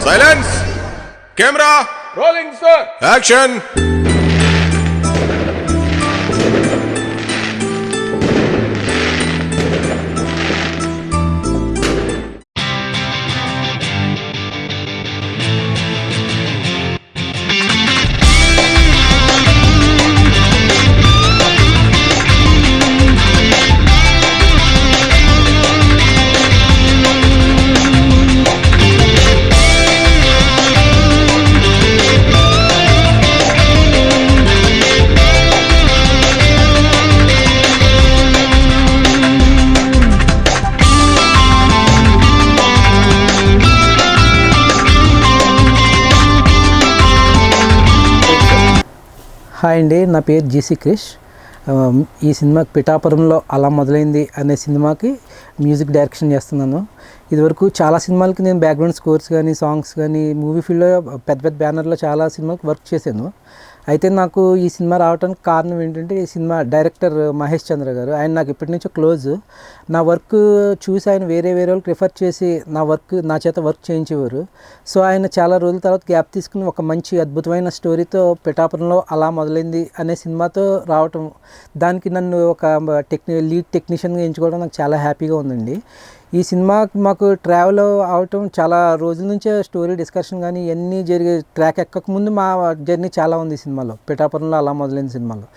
Silence camera rolling sir action hi అండి, నా పేరు జీసీ క్రిష్. ఈ సినిమాకి పిఠాపురంలో అలా మొదలైంది అనే సినిమాకి మ్యూజిక్ డైరెక్షన్ చేస్తున్నాను. ఇదివరకు చాలా సినిమాలకి నేను బ్యాక్గ్రౌండ్ స్కోర్స్ కానీ సాంగ్స్ కానీ మూవీ ఫీల్డ్లో పెద్ద పెద్ద బ్యానర్లో చాలా సినిమాకి వర్క్ చేశాను. అయితే నాకు ఈ సినిమా రావడానికి కారణం ఏంటంటే, ఈ సినిమా డైరెక్టర్ మహేష్ చంద్ర గారు, ఆయన నాకు ఇప్పటి నుంచో క్లోజ్. నా వర్క్ చూసి ఆయన వేరే వాళ్ళకి రిఫర్ చేసి నా చేత వర్క్ చేయించేవారు. సో ఆయన చాలా రోజుల తర్వాత గ్యాప్ తీసుకుని ఒక మంచి అద్భుతమైన స్టోరీతో పిఠాపురంలో అలా మొదలైంది అనే సినిమాతో రావటం, దానికి నన్ను ఒక లీడ్ టెక్నీషియన్గా ఎంచుకోవడం నాకు చాలా హ్యాపీగా ఉందండి. ఈ సినిమాకి మాకు ట్రావెల్ అవటం చాలా రోజుల నుంచే స్టోరీ డిస్కషన్ కానీ ఇవన్నీ జరిగే, ట్రాక్ ఎక్కకముందు మా జర్నీ చాలా ఉంది ఈ సినిమాలో, పిఠాపురంలో అలా మొదలైన సినిమాలో.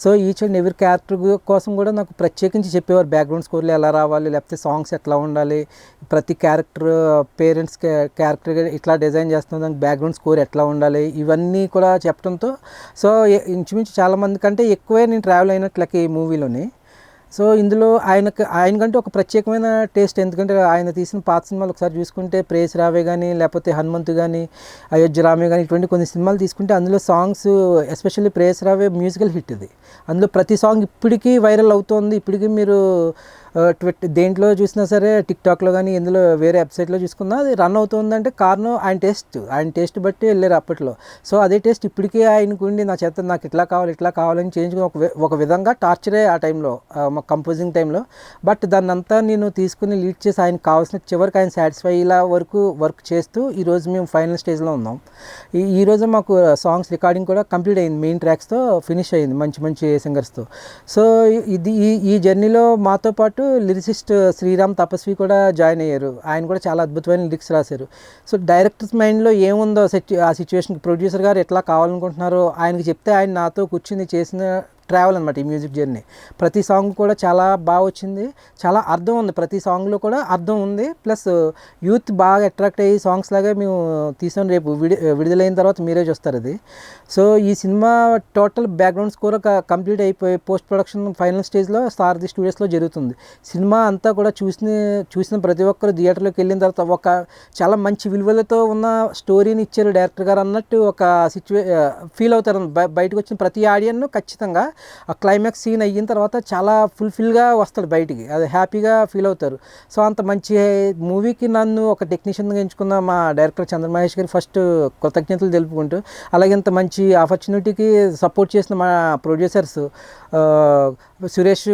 సో ఈచ్ అండ్ ఎవరి క్యారెక్టర్ కోసం కూడా నాకు ప్రత్యేకించి చెప్పేవారు, బ్యాక్గ్రౌండ్ స్కోర్లు ఎలా రావాలి, లేకపోతే సాంగ్స్ ఎట్లా ఉండాలి, ప్రతి క్యారెక్టర్ పేరెంట్స్ క్యారెక్టర్ ఇట్లా డిజైన్ చేస్తున్న దానికి బ్యాక్గ్రౌండ్ స్కోర్ ఎట్లా ఉండాలి, ఇవన్నీ కూడా చెప్పడంతో సో ఇంచుమించు చాలామంది కంటే ఎక్కువే నేను ట్రావెల్ అయినట్లకి ఈ మూవీలోని. సో ఇందులో ఆయనకంటే ఒక ప్రత్యేకమైన టేస్ట్, ఎందుకంటే ఆయన తీసిన పాత సినిమాలు ఒకసారి చూసుకుంటే ప్రేస్ రావే కానీ, లేకపోతే హనుమంతు కానీ, అయోధ్య రామే కానీ, ఇటువంటి కొన్ని సినిమాలు తీసుకుంటే అందులో సాంగ్స్, ఎస్పెషల్లీ ప్రేస్ రావే మ్యూజికల్ హిట్ ఇది. అందులో ప్రతి సాంగ్ ఇప్పటికీ వైరల్ అవుతోంది. ఇప్పటికీ మీరు దేంట్లో చూసినా సరే, టిక్టాక్లో కానీ ఎందులో వేరే వెబ్సైట్లో చూసుకున్నా అది రన్ అవుతుందంటే కారణం ఆయన టేస్ట్ బట్టి వెళ్ళారు అప్పట్లో. సో అదే టేస్ట్ ఇప్పటికీ ఆయనకు ఉండి, నాకు ఇట్లా కావాలని చేయించుకుని ఒక విధంగా టార్చరే ఆ టైంలో, మా కంపోజింగ్ టైంలో. బట్ దాన్ని అంతా నేను తీసుకుని లీడ్ చేసి ఆయనకు కావాల్సిన చివరికి ఆయన సాటిస్ఫై ఇలా వర్క్ చేస్తూ ఈరోజు మేము ఫైనల్ స్టేజ్లో ఉన్నాం. ఈరోజు మాకు సాంగ్స్ రికార్డింగ్ కూడా కంప్లీట్ అయింది, మెయిన్ ట్రాక్స్తో ఫినిష్ అయింది మంచి సింగర్స్తో. సో ఈ జర్నీలో మాతో పాటు లిరిసిస్ట్ శ్రీరామ్ తపస్వి కూడా జాయిన్ అయ్యారు. ఆయన కూడా చాలా అద్భుతమైన లిరిక్స్ రాశారు. సో డైరెక్టర్స్ మైండ్లో ఏముందో ఆ సిచ్యువేషన్కి, ప్రొడ్యూసర్ గారు ఎట్లా కావాలనుకుంటున్నారో ఆయనకి చెప్తే ఆయన నాతో కూర్చుని చేసిన ట్రావెల్ అనమాట ఈ మ్యూజిక్ జర్నీ. ప్రతి సాంగ్ కూడా చాలా బాగా వచ్చింది, చాలా అర్థం ఉంది, ప్రతి సాంగ్లో కూడా అర్థం ఉంది. ప్లస్ యూత్ బాగా అట్రాక్ట్ అయ్యి సాంగ్స్ లాగా మేము తీసాం. రేపు విడుదలైన తర్వాత మీరే చూస్తారు అది. సో ఈ cinema total background score complete అయిపోయి పోస్ట్ ప్రొడక్షన్ ఫైనల్ స్టేజ్లో సారథి స్టూడియోస్లో జరుగుతుంది. సినిమా అంతా కూడా చూసిన ప్రతి ఒక్కరు థియేటర్లోకి వెళ్ళిన తర్వాత ఒక చాలా మంచి విలువలతో ఉన్న స్టోరీని ఇచ్చారు డైరెక్టర్ గారు అన్నట్టు ఒక ఫీల్ అవుతారు. బయటకు వచ్చిన ప్రతి ఆడియన్ ఖచ్చితంగా ఆ క్లైమాక్స్ సీన్ అయిన తర్వాత చాలా ఫుల్ఫిల్గా వస్తాడు బయటికి, అది హ్యాపీగా ఫీల్ అవుతారు. సో అంత మంచి మూవీకి నన్ను ఒక టెక్నీషియన్గా ఎంచుకున్న మా డైరెక్టర్ చంద్రమహేష్ గారికి ఫస్ట్ కృతజ్ఞతలు తెలుపుకుంటూ, అలాగే ఇంత మంచి ఆపర్చునిటీకి సపోర్ట్ చేసిన మా ప్రొడ్యూసర్స్ సురేష్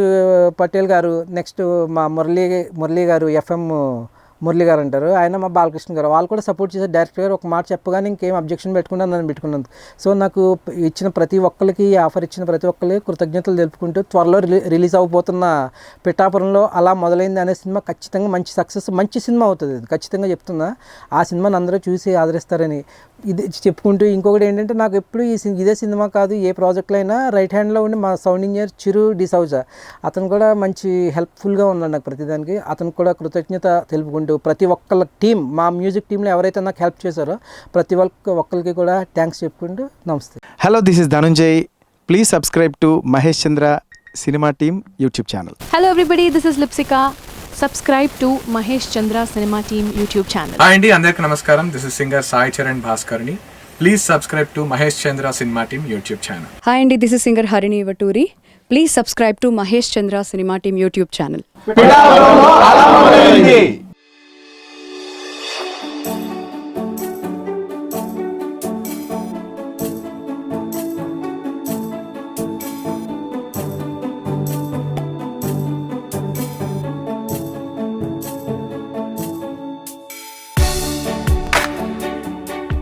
పటేల్ గారు, నెక్స్ట్ మా మురళీ గారు, ఎఫ్ఎం మురళి గారు అంటారు, ఆయన మా బాలకృష్ణ గారు, వాళ్ళు కూడా సపోర్ట్ చేశారు. డైరెక్టర్ గారు ఒక మాట చెప్పగానే ఇంకేం అబ్జెక్షన్ నన్ను పెట్టుకున్నాను. సో నాకు ఇచ్చిన ప్రతి ఒక్కరికి, ఆఫర్ ఇచ్చిన ప్రతి ఒక్కరికి కృతజ్ఞతలు తెలుపుకుంటూ, త్వరలో రిలీజ్ అవ్వబోతున్న పిఠాపురంలో అలా మొదలైంది అనే సినిమా ఖచ్చితంగా మంచి సక్సెస్, మంచి సినిమా అవుతుంది, ఖచ్చితంగా చెప్తున్నా. ఆ సినిమాని అందరూ చూసి ఆదరిస్తారని ఇది చెప్పుకుంటూ, ఇంకొకటి ఏంటంటే, నాకు ఎప్పుడు ఇదే సినిమా కాదు, ఏ ప్రాజెక్ట్లో అయినా రైట్ హ్యాండ్లో ఉండి మా సౌండ్ ఇంజనీర్ చిరు డిసౌజా, అతను కూడా మంచి హెల్ప్ఫుల్గా ఉన్నాడు నాకు ప్రతిదానికి. అతనికి కూడా కృతజ్ఞత తెలుపుకుంటూ, ప్రతి ఒక్కళ్ళ టీం, మా మ్యూజిక్ టీంలో ఎవరైతే నాకు హెల్ప్ చేశారో ప్రతి ఒక్కరికి కూడా థ్యాంక్స్ చెప్పుకుంటూ నమస్తే. Hello, this is Dhananjay. Please subscribe to Mahesh Chandra cinema team YouTube channel. Hello everybody, this is Lipsika. Subscribe to Mahesh Chandra Cinema Team YouTube channel. Hi అండి, అందరికీ నమస్కారం. This is singer Sai Charan భాస్కర్ని. Please subscribe to Mahesh Chandra cinema team YouTube channel. Hi Andy, this is singer Harini Vaturi. Please subscribe to Mahesh Chandra Cinema Team YouTube channel.